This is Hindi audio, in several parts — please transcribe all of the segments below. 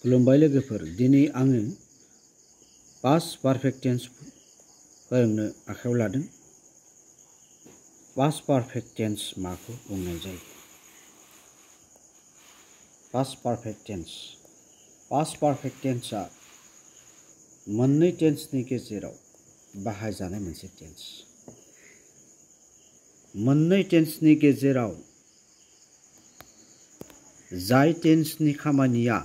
खुलुमबाय लोगोफोर, दिनै आङो पास्ट पारफेक्ट टेन्स फोरोंनो आखायाव लादों। पास्ट पारफेक्ट टेन्स माखौ बुंनाय जायो? Past perfect tense. Past perfect टेन्सआ मोननै टेन्सनि गेजेराव बाहायजानाय मोनसे टेन्स। मोननै टेन्सनि गेजेराव जाय टेन्सनि खामानिया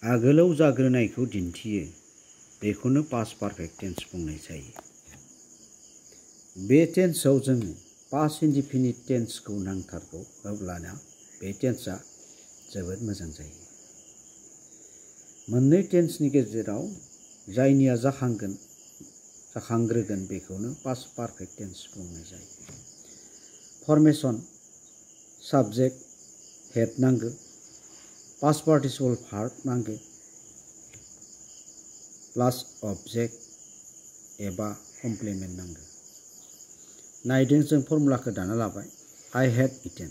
आगोलाव जाग्रोनायखौ दिन्थियो बेखौनो पास्ट पारफेक्ट टेन्स बुंनाय जायो। बे टेन्सआव जोङो पास्ट इनडिफिनिट टेन्सखौ नांथारगौ, अब्लाना बे टेन्सआ जोबोद मोजां जायो। मोननै टेन्सनि गेजेराव जायनिया जाखांग्रोगोन बेखौनो पास्ट पारफेक्ट टेन्स बुंनाय जायो। फर्मेशन साबजेक्ट हेड नांगौ, पास्ट पार्टिसिपल भार्ब नांगौ, प्लास अबजेक्ट एबा कमप्लिमेन्ट नांगौ। नायदों, जों फर्मुलाखौ दाना लाबाय। आइ हेड इटेन,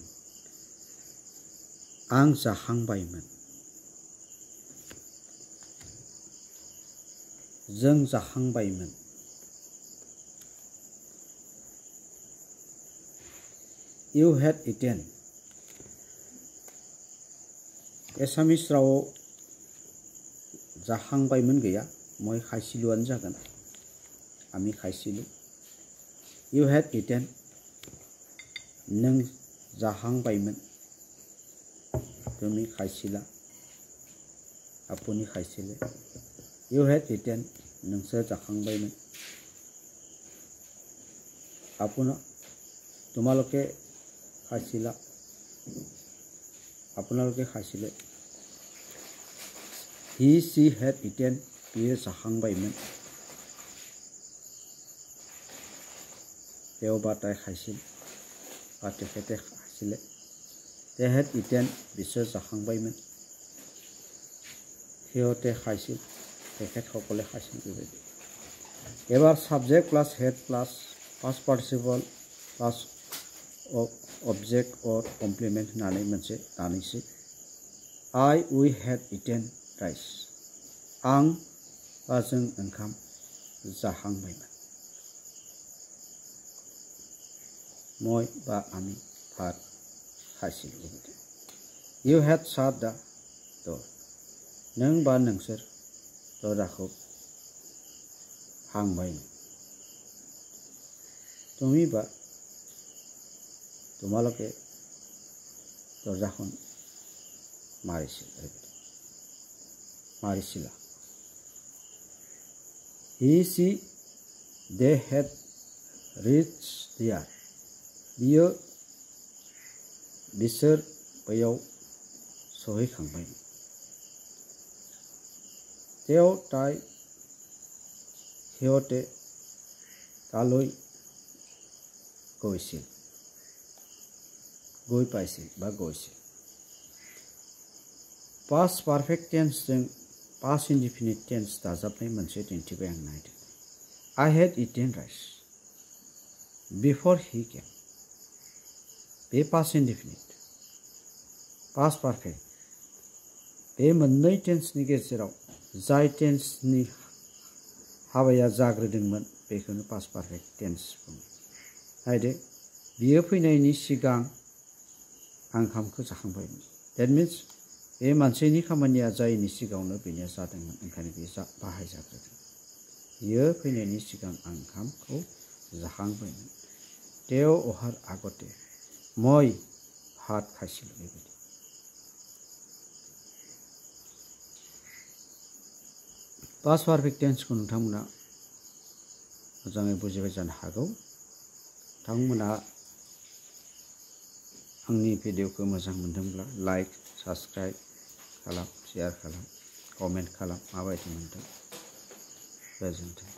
आं जाखांबायमोन। जों जाखांबायमोन। इउ हेड इटेन, एसामिस रावआव जाखांबायमोन गैया, मैं खायसिलुआनो जागोन। आमी खायसिलु। इउ हेड इटेन, नों जाखांबायमोन। तुमी खायसिला, आपुनी खायसिले। इउ हेड इटेन, नोंसोर जाखांबायमोन। आपुना, तुम्हालोके खायसिला, आपुनालोके खायसिले। हि सी हेड इटेन, बियो जाखांबायमोन। तेव बाताय खायसिल, बातेखेते खायसिले। ते हेड इटेन, बिसोर जाखांबायमोन। सिहते खायसिल, तेखेत सकले खायसिल। बेबायदि। एबार साबजेक्ट प्लास हेड प्लास पास्ट पार्टिसिपल प्लास अबजेक्ट और कमप्लिमेन्ट होननानै मोनसे दानोसै। I V head eaten rice, आं बा जों ओंखाम जाखांबायमोन। मैं बा आमी भात खायसिल। इउ हेड शाट द डोर, नों बा नोंसोर दरजाखौ हांबायमोन। तुमी बा तुम्हालोके दरजाखौ मारिसिला। हि सी दे हेड रिच्ड देयार, बिसोर बैयाव सहैखांबायमोन। तेव ताय सिहते तालै গৈছিল, गई पाइसिल बा गयसिल। पास्ट पारफेक्ट टेन्स जों पास्ट इनडिफिनिट टेन्स दाजाबनाय मोनसे दिन्थिबाय आं। नायदो, I had eaten rice before he came. बे पास्ट इनडिफिनिट, पास्ट पारफेक्ट, बे मोननै टेन्सनि गेजेराव जाय टेन्सनि हाबाया जाग्रोदोंमोन बेखौनो पास्ट पारफेक्ट टेन्स बुङो। नायदो, बियो फैनायनि सिगां आं ओंखामखौ जाखांबायमोन। देट मिन्स बे मानसिनि खामानिया जायैनि सिगाङावनो बेनिया जादोंमोन, ओंखायनो बे बाहायजाग्रोदों। बियो फैनायनि सिगां आं ओंखामखौ जाखांबायमोन। तेव अहार आगते मैं भात खायसिल। बेबायदि। पास्ट पारफेक्ट टेन्सखौ नोंथांमोना मोजाङै बुजिबाय जानो हागौ। नोंथांमोना आंनि भिडिअखौ मोजां मोनदोंब्ला लाइक, साबस्क्राइब खालाम, शेयार खालाम, कमेन्ट खालाम। माबायदि मोनदों? गोजोन्थों।